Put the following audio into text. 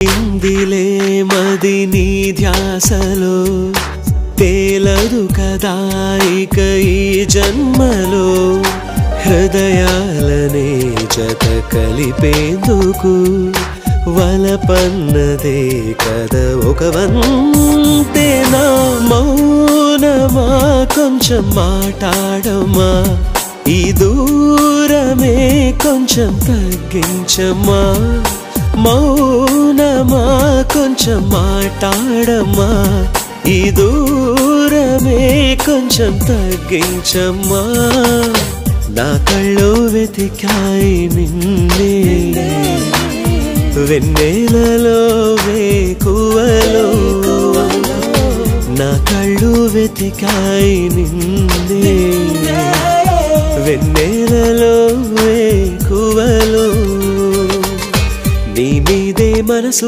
ఇందిలే మది నీ ధ్యాసలో తేలదు కదా ఇక ఈ జన్మలో హృదయాలనే జత కలిపేందుకు వలపన్నదే కదా ఒక వంతెనా మౌనమా కొంచెం మాట్లాడమా ఈ దూరమే కొంచెం తగ్గించమా మౌనమా కొంచెం మాట్లాడమా ఈ దూరమే కొంచెం తగ్గించమా నా కళ్ళు వెతికాయి నిన్నే వెన్నెలలో వేకువలో నా కళ్ళు వెతికాయి నిన్నే వెన్నెలలో వేకువలో నీ మీదే మనసు